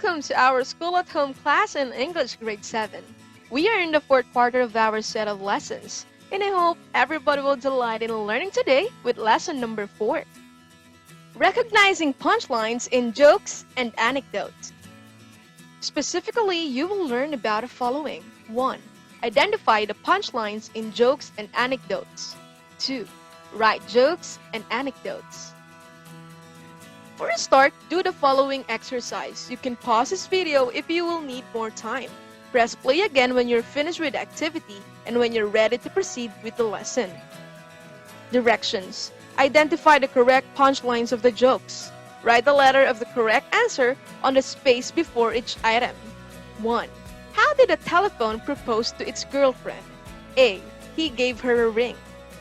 welcome to our School at Home class in English Grade 7. We are in the fourth quarter of our set of lessons, and I hope everybody will delight in learning today with lesson number 4. Recognizing punchlines in jokes and anecdotes. Specifically, you will learn about the following. 1. Identify the punchlines in jokes and anecdotes. 2. Write jokes and anecdotes. For a start, do the following exercise. You can pause this video if you will need more time. Press play again when you're finished with the activity and when you're ready to proceed with the lesson. Directions. Identify the correct punchlines of the jokes. Write the letter of the correct answer on the space before each item. 1. How did a telephone propose to its girlfriend? A. He gave her a ring.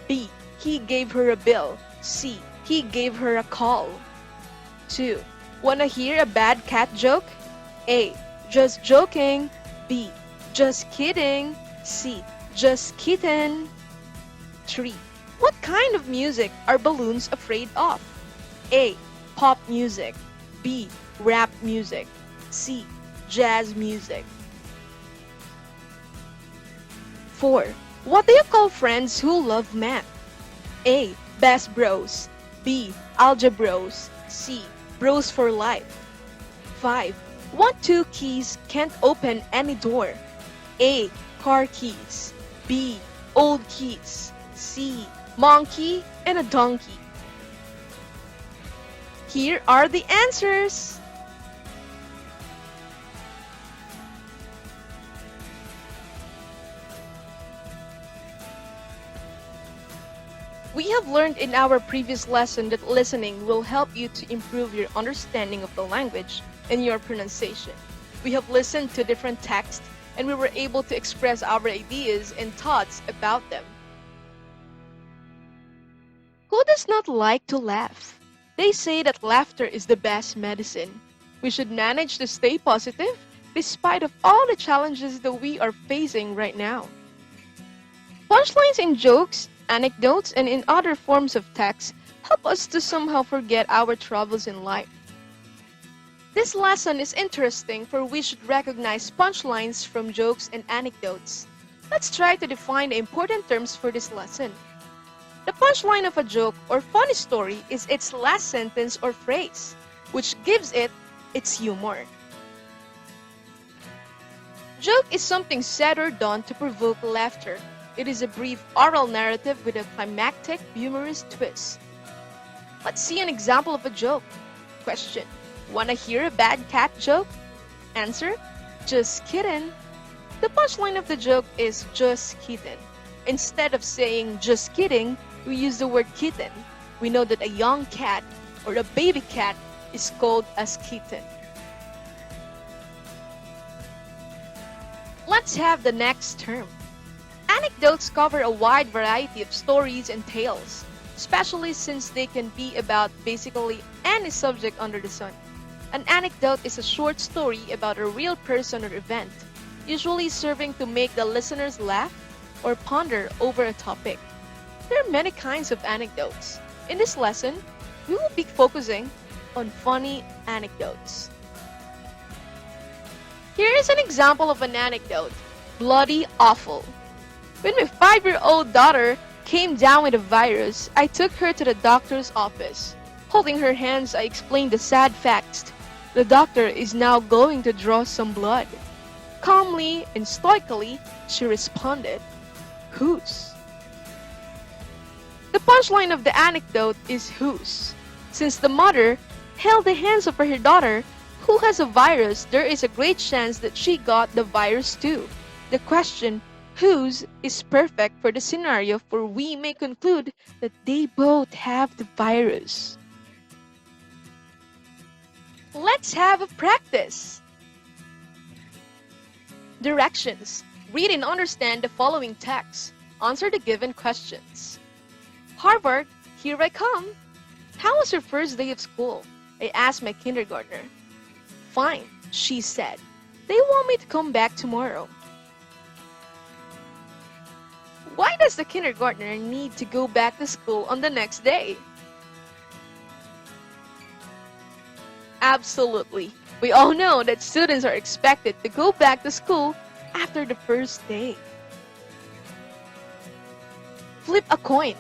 B. He gave her a bill. C. He gave her a call. 2. Wanna hear a bad cat joke? A. Just joking. B. Just kidding. C. Just kitten. 3. What kind of music are balloons afraid of? A. Pop music. B. Rap music. C. Jazz music. 4. What do you call friends who love math? A. Best bros. B. Algebros. C. Bros for life. 5. What two keys can't open any door? A. Car keys. B. Old keys. C. Monkey and a donkey. Here are the answers. We have learned in our previous lesson that listening will help you to improve your understanding of the language and your pronunciation. We have listened to different texts and we were able to express our ideas and thoughts about them. Who does not like to laugh? They say that laughter is the best medicine. We should manage to stay positive despite of all the challenges that we are facing right now. Punchlines in jokes, anecdotes, and in other forms of text help us to somehow forget our troubles in life. This lesson is interesting, for we should recognize punchlines from jokes and anecdotes. Let's try to define the important terms for this lesson. The punchline of a joke or funny story is its last sentence or phrase, which gives it its humor. Joke is something said or done to provoke laughter. It is a brief oral narrative with a climactic, humorous twist. Let's see an example of a joke. Question. Wanna hear a bad cat joke? Answer. Just kidding. The punchline of the joke is just kidding. Instead of saying just kidding, we use the word kitten. We know that a young cat or a baby cat is called as kitten. Let's have the next term. Anecdotes cover a wide variety of stories and tales, especially since they can be about basically any subject under the sun. An anecdote is a short story about a real person or event, usually serving to make the listeners laugh or ponder over a topic. There are many kinds of anecdotes. In this lesson, we will be focusing on funny anecdotes. Here is an example of an anecdote. Bloody awful. When my 5-year-old daughter came down with a virus, I took her to the doctor's office. Holding her hands, I explained the sad facts. The doctor is now going to draw some blood. Calmly and stoically, she responded, "Whose?" The punchline of the anecdote is whose. Since the mother held the hands of her daughter who has a virus, there is a great chance that she got the virus too. The question, whose, is perfect for the scenario, for we may conclude that they both have the virus. Let's have a practice. Directions. Read and understand the following text. Answer the given questions. Harvard, here I come. How was your first day of school? I asked my kindergartner. Fine, she said. They want me to come back tomorrow. Why does the kindergartner need to go back to school on the next day? Absolutely. We all know that students are expected to go back to school after the first day. Flip a coin.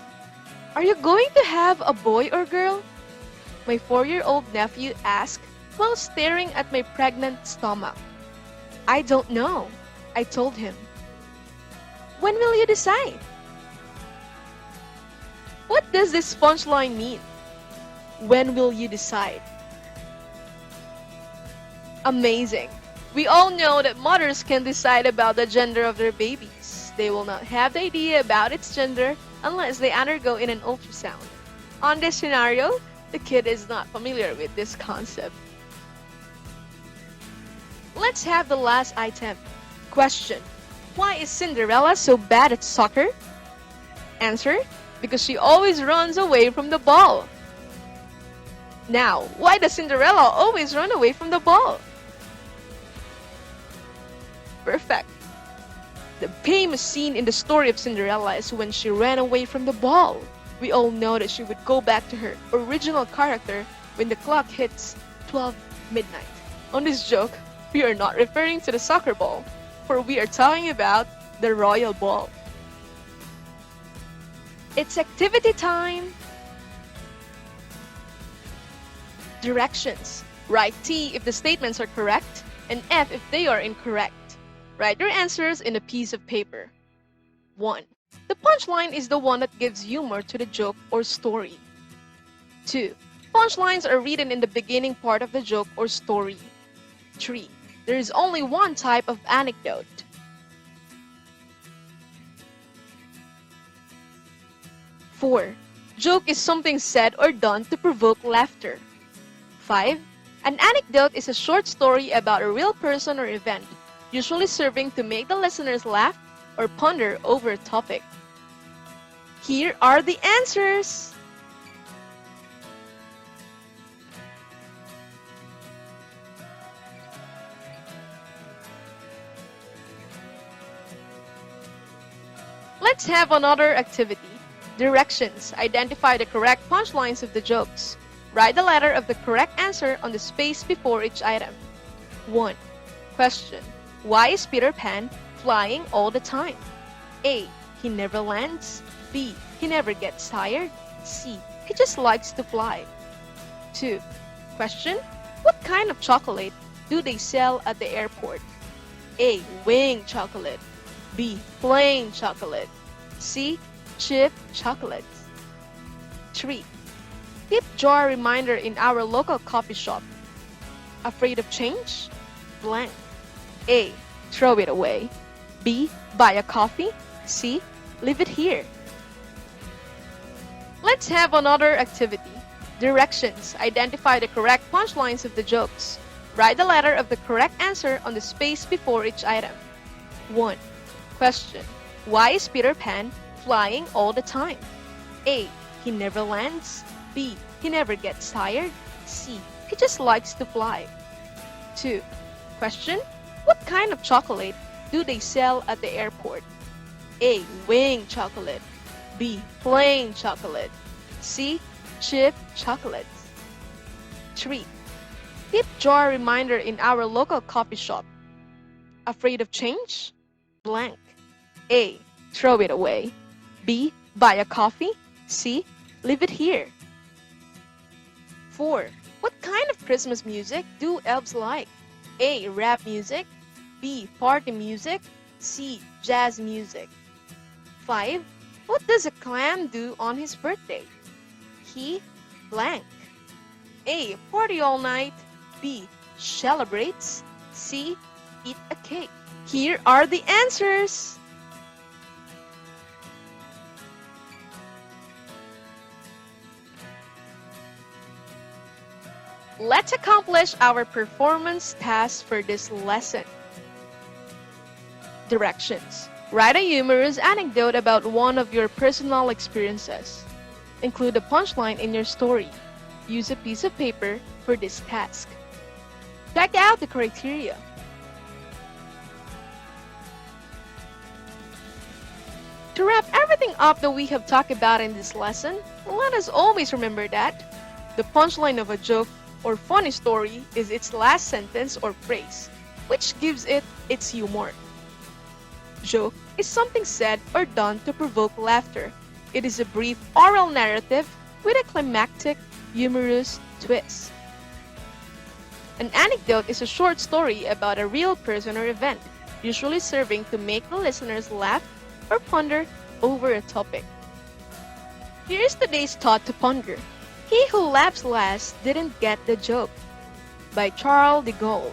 Are you going to have a boy or girl? My 4-year-old nephew asked while staring at my pregnant stomach. I don't know, I told him. When will you decide? What does this punchline mean? When will you decide? Amazing. We all know that mothers can decide about the gender of their babies. They will not have the idea about its gender unless they undergo in an ultrasound. On this scenario, the kid is not familiar with this concept. Let's have the last item. Question. Why is Cinderella so bad at soccer? Answer. Because she always runs away from the ball. Now, why does Cinderella always run away from the ball? Perfect. The famous scene in the story of Cinderella is when she ran away from the ball. We all know that she would go back to her original character when the clock hits 12 midnight. On this joke, we are not referring to the soccer ball, for we are talking about the royal ball. It's activity time! Directions. Write T if the statements are correct, and F if they are incorrect. Write your answers in a piece of paper. 1. The punchline is the one that gives humor to the joke or story. 2. Punchlines are written in the beginning part of the joke or story. 3. There is only one type of anecdote. 4. Joke is something said or done to provoke laughter. 5. An anecdote is a short story about a real person or event, usually serving to make the listeners laugh or ponder over a topic. Here are the answers! Let's have another activity. Directions. Identify the correct punchlines of the jokes. Write the letter of the correct answer on the space before each item. 1. Question. Why is Peter Pan flying all the time? A. He never lands. B. He never gets tired. C. He just likes to fly. 2. Question. What kind of chocolate do they sell at the airport? A. Wing chocolate. B. Plain chocolate. C. Chip chocolates. 3. Tip jar reminder in our local coffee shop. Afraid of change? Blank. A. Throw it away. B. Buy a coffee. C. Leave it here. Let's have another activity. Directions. Identify the correct punchlines of the jokes. Write the letter of the correct answer on the space before each item. 1. Question. Why is Peter Pan flying all the time? A. He never lands. B. He never gets tired. C. He just likes to fly. 2. Question. What kind of chocolate do they sell at the airport? A. Wing chocolate. B. Plain chocolate. C. Chip chocolates. 3. Tip jar reminder in our local coffee shop. Afraid of change? Blank. A. Throw it away. B. Buy a coffee. C. Leave it here. 4. What kind of Christmas music do elves like? A. Rap music. B. Party music. C. Jazz music. 5. What does a clown do on his birthday? He blank. A. Party all night. B. Celebrates. C. Eat a cake. Here are the answers. Let's accomplish our performance task for this lesson. Directions. Write a humorous anecdote about one of your personal experiences. Include a punchline in your story. Use a piece of paper for this task. Check out the criteria. To wrap everything up that we have talked about in this lesson, let us always remember that the punchline of a joke or funny story is its last sentence or phrase, which gives it its humor. Joke is something said or done to provoke laughter. It is a brief oral narrative with a climactic, humorous twist. An anecdote is a short story about a real person or event, usually serving to make the listeners laugh or ponder over a topic. Here is today's thought to ponder. He who laughs last didn't get the joke. By Charles de Gaulle.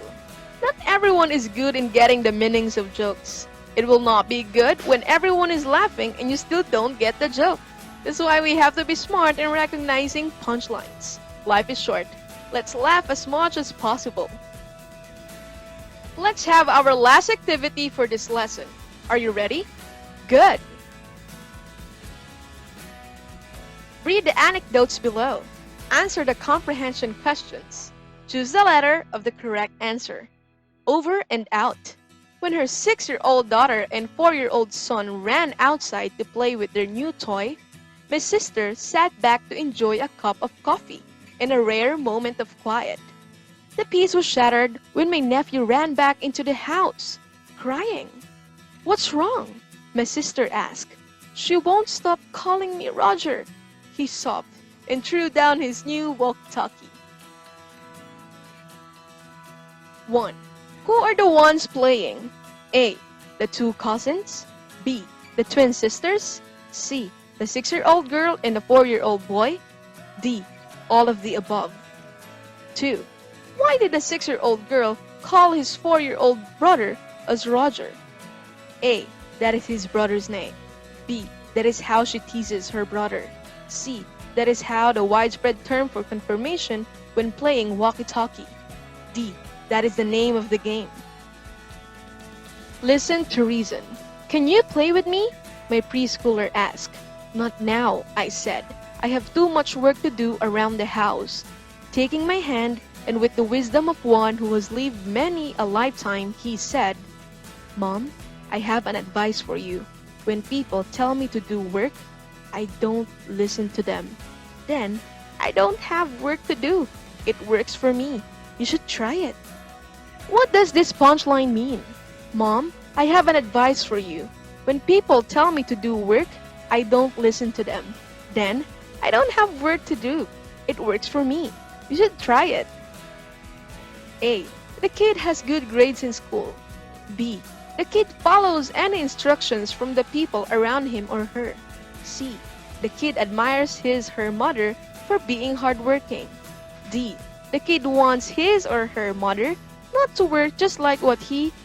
Not everyone is good in getting the meanings of jokes. It will not be good when everyone is laughing and you still don't get the joke. That's why we have to be smart in recognizing punchlines. Life is short. Let's laugh as much as possible. Let's have our last activity for this lesson. Are you ready? Good! Read the anecdotes below. Answer the comprehension questions. Choose the letter of the correct answer. Over and out. When her 6-year-old daughter and 4-year-old son ran outside to play with their new toy, my sister sat back to enjoy a cup of coffee and a rare moment of quiet. The peace was shattered when my nephew ran back into the house, crying. "What's wrong?" my sister asked. "She won't stop calling me Roger," he sobbed and threw down his new walkie-talkie. 1. Who are the ones playing? A. The 2 cousins. B. The twin sisters. C. The 6-year-old girl and the 4-year-old boy. D. All of the above. 2. Why did the 6-year-old girl call his 4-year-old brother as Roger? A. That is his brother's name. B. That is how she teases her brother. C. That is how the widespread term for confirmation when playing walkie-talkie. D. That is the name of the game. Listen to reason. "Can you play with me?" my preschooler asked. "Not now," I said. "I have too much work to do around the house." Taking my hand, and with the wisdom of one who has lived many a lifetime, he said, "Mom, I have an advice for you. When people tell me to do work, I don't listen to them. Then, I don't have work to do. It works for me. You should try it." What does this punchline mean? Mom, I have an advice for you. When people tell me to do work, I don't listen to them. Then, I don't have work to do. It works for me. You should try it. A. The kid has good grades in school. B. The kid follows any instructions from the people around him or her. C. The kid admires his/her mother for being hardworking. D. The kid wants his or her mother not to work just like what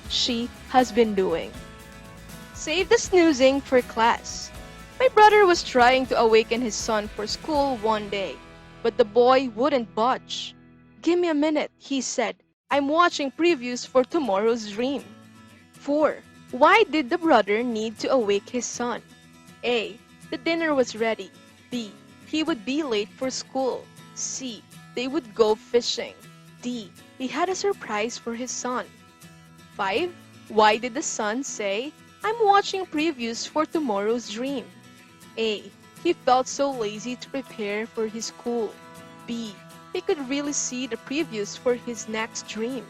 she has been doing. Save the snoozing for class. My brother was trying to awaken his son for school one day, but the boy wouldn't budge. "Give me a minute," he said. "I'm watching previews for tomorrow's dream." 4. Why did the brother need to awake his son? A. The dinner was ready. B. He would be late for school. C. They would go fishing. D. He had a surprise for his son. 5. Why did the son say, "I'm watching previews for tomorrow's dream"? A. He felt so lazy to prepare for his school. B. He could really see the previews for his next dream.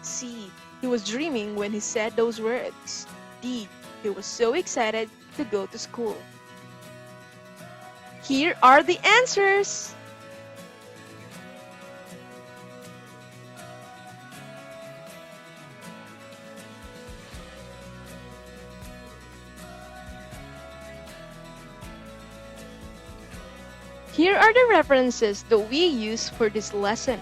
C. He was dreaming when he said those words. D. He was so excited to go to school. Here are the answers! Here are the references that we use for this lesson.